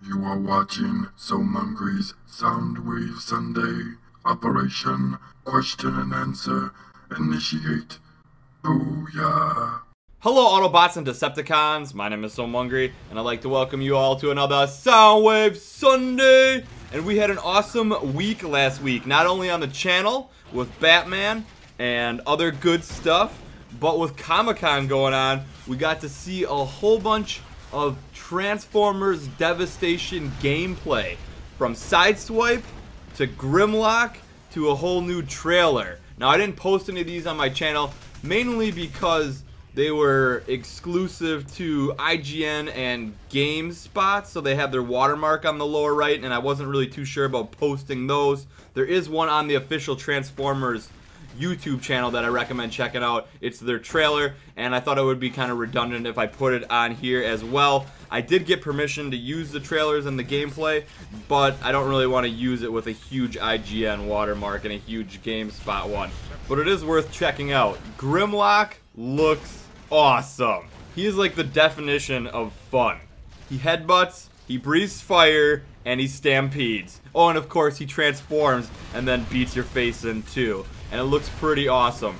You are watching Soundwave's Soundwave Sunday. Operation Question and Answer. Initiate. Booyah. Hello Autobots and Decepticons, my name is Soundwave, and I'd like to welcome you all to another Soundwave Sunday! And we had an awesome week last week, not only on the channel with Batman and other good stuff, but with Comic-Con going on, we got to see a whole bunch of Transformers Devastation gameplay. From Sideswipe to Grimlock to a whole new trailer. Now I didn't post any of these on my channel, mainly because they were exclusive to IGN and GameSpot, so they have their watermark on the lower right, and I wasn't really too sure about posting those. There is one on the official Transformers YouTube channel that I recommend checking out. It's their trailer, and I thought it would be kind of redundant if I put it on here as well. I did get permission to use the trailers and the gameplay, but I don't really want to use it with a huge IGN watermark and a huge GameSpot one. But it is worth checking out. Grimlock looks awesome. He is like the definition of fun. He headbutts, he breathes fire, and he stampedes. Oh, and of course he transforms and then beats your face in too. And it looks pretty awesome.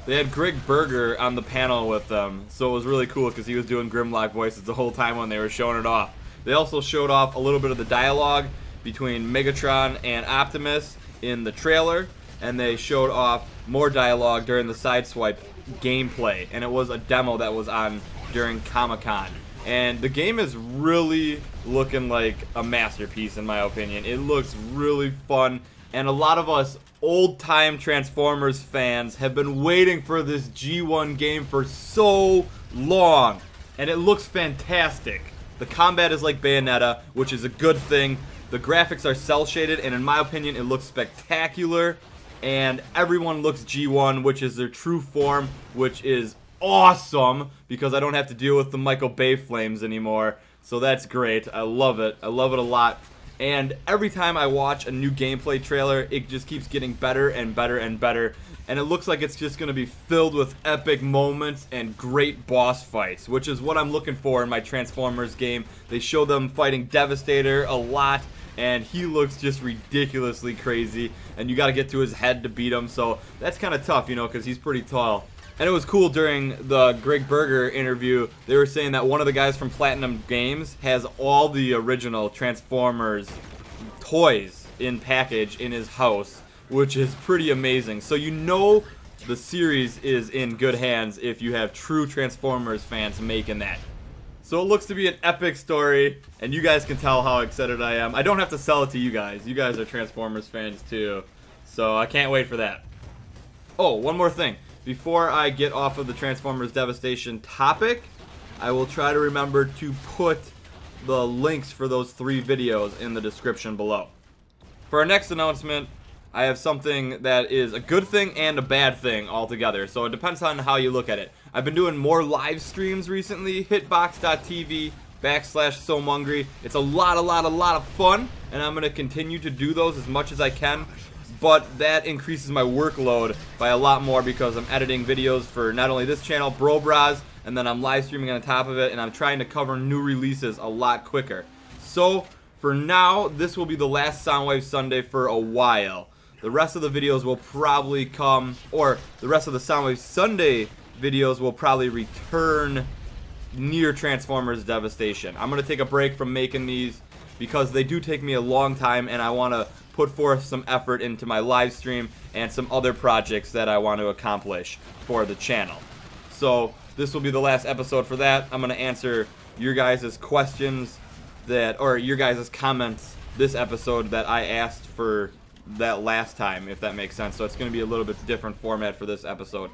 They had Greg Berger on the panel with them, so it was really cool because he was doing Grimlock voices the whole time when they were showing it off. They also showed off a little bit of the dialogue between Megatron and Optimus in the trailer, and they showed off more dialogue during the Sideswipe gameplay, and it was a demo that was on during Comic-Con. And the game is really looking like a masterpiece in my opinion. It looks really fun, and a lot of us old-time Transformers fans have been waiting for this G1 game for so long, and it looks fantastic. The combat is like Bayonetta, which is a good thing. The graphics are cel-shaded, and in my opinion it looks spectacular, and everyone looks G1, which is their true form, which is awesome because I don't have to deal with the Michael Bay flames anymore. So that's great. I love it. I love it a lot. And every time I watch a new gameplay trailer, it just keeps getting better and better and better. And it looks like it's just going to be filled with epic moments and great boss fights, which is what I'm looking for in my Transformers game. They show them fighting Devastator a lot, and he looks just ridiculously crazy. And you got to get to his head to beat him, so that's kind of tough, you know, because he's pretty tall. And it was cool during the Greg Berger interview, they were saying that one of the guys from Platinum Games has all the original Transformers toys in package in his house, which is pretty amazing. So you know the series is in good hands if you have true Transformers fans making that. So it looks to be an epic story, and you guys can tell how excited I am. I don't have to sell it to you guys. You guys are Transformers fans too, so I can't wait for that. Oh, one more thing. Before I get off of the Transformers Devastation topic, I will try to remember to put the links for those 3 videos in the description below. For our next announcement, I have something that is a good thing and a bad thing altogether, so it depends on how you look at it. I've been doing more live streams recently, hitbox.tv/SoMungry. It's a lot of fun, and I'm going to continue to do those as much as I can. But that increases my workload by a lot more because I'm editing videos for not only this channel, Bro Bras, and then I'm live streaming on top of it, and I'm trying to cover new releases a lot quicker. So, for now, this will be the last Soundwave Sunday for a while. The rest of the videos will probably come, or the rest of the Soundwave Sunday videos will probably return near Transformers Devastation. I'm going to take a break from making these because they do take me a long time, and I want to put forth some effort into my live stream and some other projects that I want to accomplish for the channel. So this will be the last episode for that. I'm going to answer your guys' questions or your guys' comments this episode that I asked for that last time, if that makes sense. So it's going to be a little bit different format for this episode.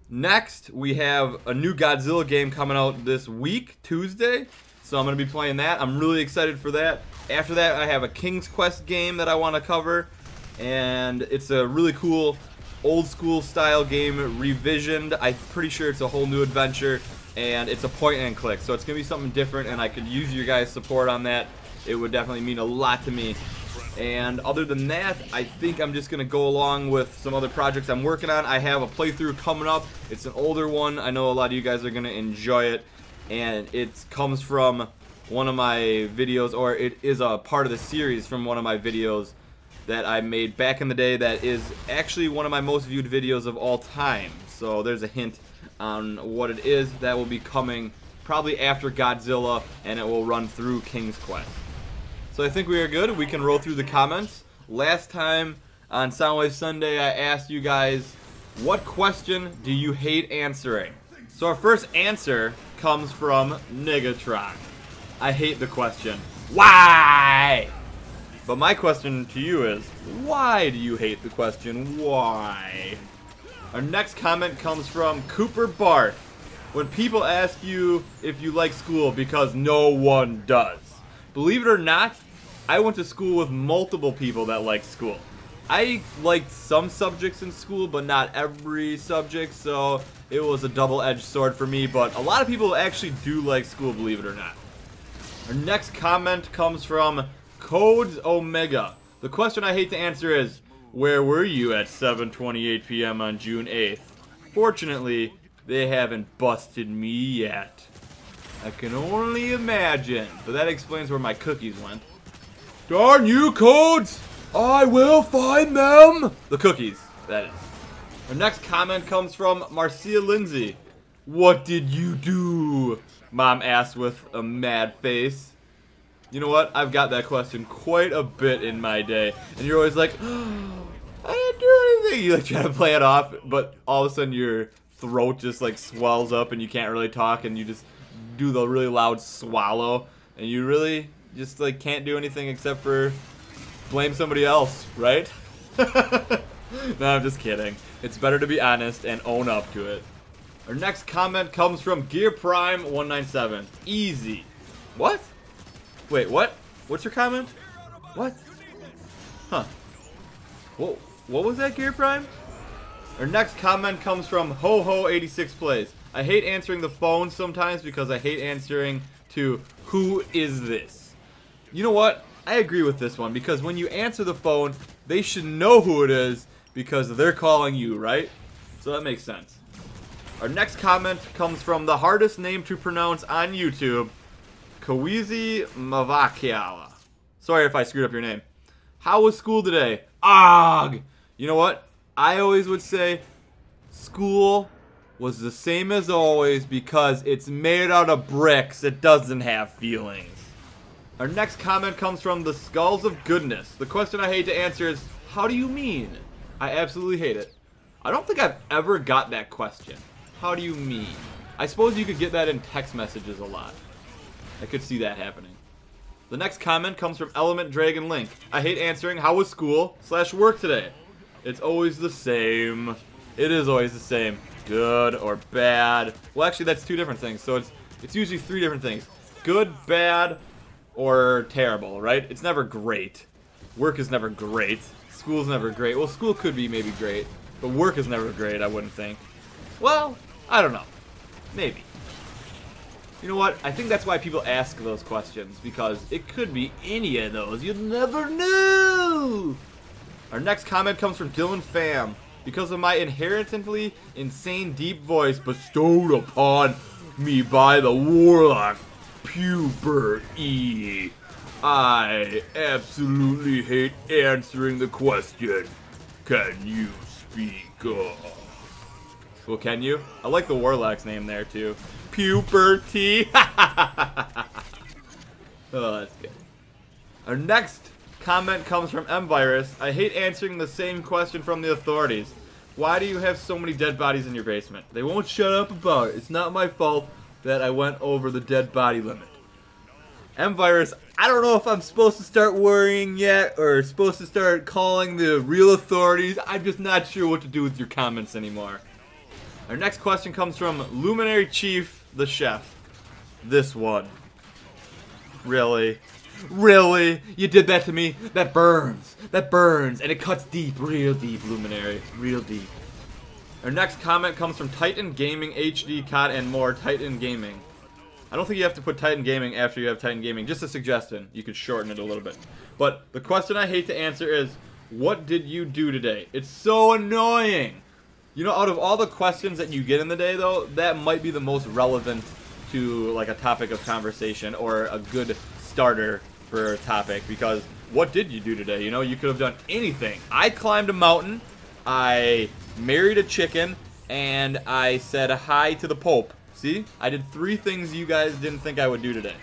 Next, we have a new Godzilla game coming out this week, Tuesday. So I'm going to be playing that. I'm really excited for that. After that, I have a King's Quest game that I want to cover, and it's a really cool old school style game revisioned. I'm pretty sure it's a whole new adventure, and it's a point and click, so it's going to be something different, and I could use your guys' support on that. It would definitely mean a lot to me. And other than that, I think I'm just going to go along with some other projects I'm working on. I have a playthrough coming up. It's an older one. I know a lot of you guys are going to enjoy it. And it comes from one of my videos, or it is a part of the series from one of my videos that I made back in the day that is actually one of my most viewed videos of all time. So there's a hint on what it is. That will be coming probably after Godzilla, and it will run through King's Quest. So I think we are good. We can roll through the comments. Last time on Soundwave Sunday, I asked you guys, what question do you hate answering? So our first answer comes from Negatron. I hate the question, why? But my question to you is, why do you hate the question, why? Our next comment comes from Cooper Barth. When people ask you if you like school, because no one does. Believe it or not, I went to school with multiple people that like school. I liked some subjects in school, but not every subject, so it was a double-edged sword for me, but a lot of people actually do like school, believe it or not. Our next comment comes from Codes Omega. The question I hate to answer is, where were you at 7:28 p.m. on June 8th? Fortunately, they haven't busted me yet. I can only imagine. But that explains where my cookies went. Darn you, Codes! I will find them! The cookies, that is. Our next comment comes from Marcia Lindsay. What did you do? Mom asked with a mad face. You know what? I've got that question quite a bit in my day. And you're always like, oh, I didn't do anything. You like try to play it off, but all of a sudden your throat just like swells up and you can't really talk and you just do the really loud swallow. And you really just like can't do anything except for blame somebody else, right? No, I'm just kidding. It's better to be honest and own up to it. Our next comment comes from Gear Prime 197. Easy. What? Wait, what? What's your comment? What? Huh. Whoa, what was that, Gear Prime? Our next comment comes from HoHo86 Plays. I hate answering the phone sometimes because I hate answering to who is this? You know what? I agree with this one because when you answer the phone, they should know who it is because they're calling you, right? So that makes sense. Our next comment comes from the hardest name to pronounce on YouTube, Kawizi Mavakiala. Sorry if I screwed up your name. How was school today? Ugh! You know what? I always would say school was the same as always because it's made out of bricks. It doesn't have feelings. Our next comment comes from the Skulls of Goodness. The question I hate to answer is, how do you mean? I absolutely hate it. I don't think I've ever got that question. How do you mean? I suppose you could get that in text messages a lot. I could see that happening. The next comment comes from Element Dragon Link. I hate answering how was school / work today. It's always the same. It is always the same. Good or bad. Well, actually, that's two different things. So it's usually three different things. Good, bad, or terrible, right? It's never great. Work is never great. School's never great. Well, school could be maybe great, but work is never great, I wouldn't think. Well, I don't know. Maybe. You know what? I think that's why people ask those questions, because it could be any of those. You'd never know! Our next comment comes from Dylan Pham. Because of my inherently insane deep voice bestowed upon me by the Warlock Puberty, I absolutely hate answering the question, can you speak up? Well, can you? I like the Warlock's name there, too. Puberty. Oh, that's good. Our next comment comes from M-Virus. I hate answering the same question from the authorities. Why do you have so many dead bodies in your basement? They won't shut up about it. It's not my fault that I went over the dead body limit. M-Virus, I don't know if I'm supposed to start worrying yet or supposed to start calling the real authorities. I'm just not sure what to do with your comments anymore. Our next question comes from Luminary Chief, the Chef. This one. Really? Really? You did that to me? That burns. That burns. And it cuts deep. Real deep, Luminary. Real deep. Our next comment comes from Titan Gaming HD, COD, and more. Titan Gaming. I don't think you have to put Titan Gaming after you have Titan Gaming. Just a suggestion. You could shorten it a little bit. But the question I hate to answer is, what did you do today? It's so annoying. You know, out of all the questions that you get in the day, though, that might be the most relevant to like a topic of conversation or a good starter for a topic, because what did you do today? You know, you could have done anything. I climbed a mountain, I married a chicken, and I said hi to the Pope. See? I did 3 things you guys didn't think I would do today.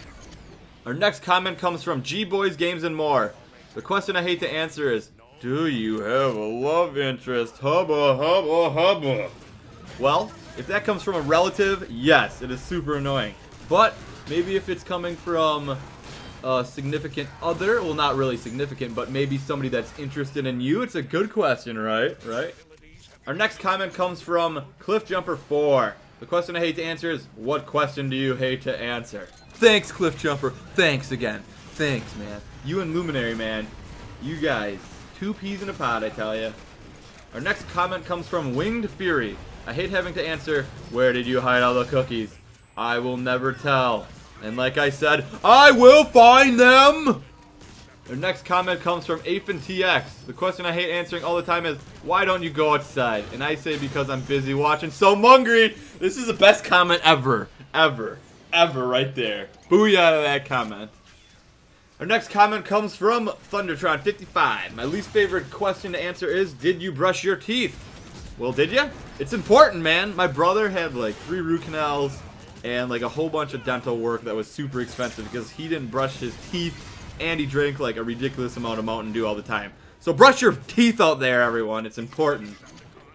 Our next comment comes from G-Boys Games and More. The question I hate to answer is, do you have a love interest? Hubba, hubba, hubba. Well, if that comes from a relative, yes, it is super annoying. But maybe if it's coming from a significant other, well, not really significant, but maybe somebody that's interested in you, it's a good question, right? Our next comment comes from Cliffjumper4. The question I hate to answer is, what question do you hate to answer? Thanks, Cliffjumper. Thanks again. Thanks, man. You and Luminary, man. You guys. 2 peas in a pod, I tell ya. Our next comment comes from Winged Fury. I hate having to answer, where did you hide all the cookies? I will never tell. And like I said, I will find them! Our next comment comes from AphinTX. The question I hate answering all the time is, why don't you go outside? And I say, because I'm busy watching So Mungry. This is the best comment ever. Ever right there. Booyah to that comment. Our next comment comes from Thundertron55. My least favorite question to answer is, did you brush your teeth? Well, did you? It's important, man. My brother had like 3 root canals and like a whole bunch of dental work that was super expensive because he didn't brush his teeth and he drank like a ridiculous amount of Mountain Dew all the time. So brush your teeth out there, everyone. It's important.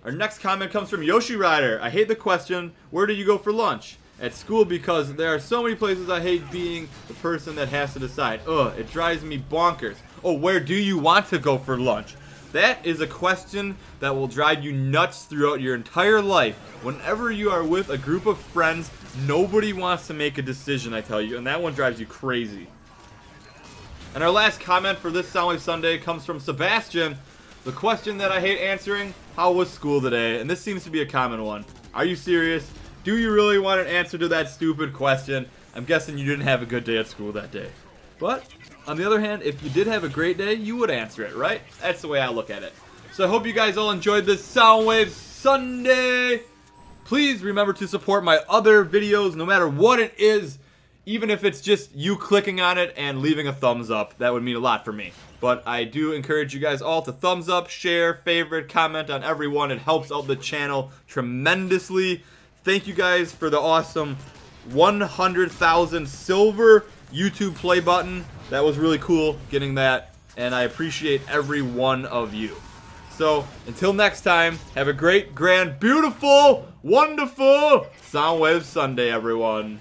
Our next comment comes from Yoshi Rider. I hate the question, where do you go for lunch? At school, because there are so many places I hate being the person that has to decide. Ugh, it drives me bonkers. Oh, where do you want to go for lunch? That is a question that will drive you nuts throughout your entire life. Whenever you are with a group of friends, nobody wants to make a decision, I tell you, and that one drives you crazy. And our last comment for this Soundwave Sunday comes from Sebastian. The question that I hate answering, how was school today? And this seems to be a common one. Are you serious? Do you really want an answer to that stupid question? I'm guessing you didn't have a good day at school that day. But, on the other hand, if you did have a great day, you would answer it, right? That's the way I look at it. So I hope you guys all enjoyed this Soundwave Sunday. Please remember to support my other videos, no matter what it is. Even if it's just you clicking on it and leaving a thumbs up. That would mean a lot for me. But I do encourage you guys all to thumbs up, share, favorite, comment on every one. It helps out the channel tremendously. Thank you guys for the awesome 100,000 silver YouTube play button. That was really cool getting that, and I appreciate every one of you. So, until next time, have a great, grand, beautiful, wonderful Soundwave Sunday, everyone.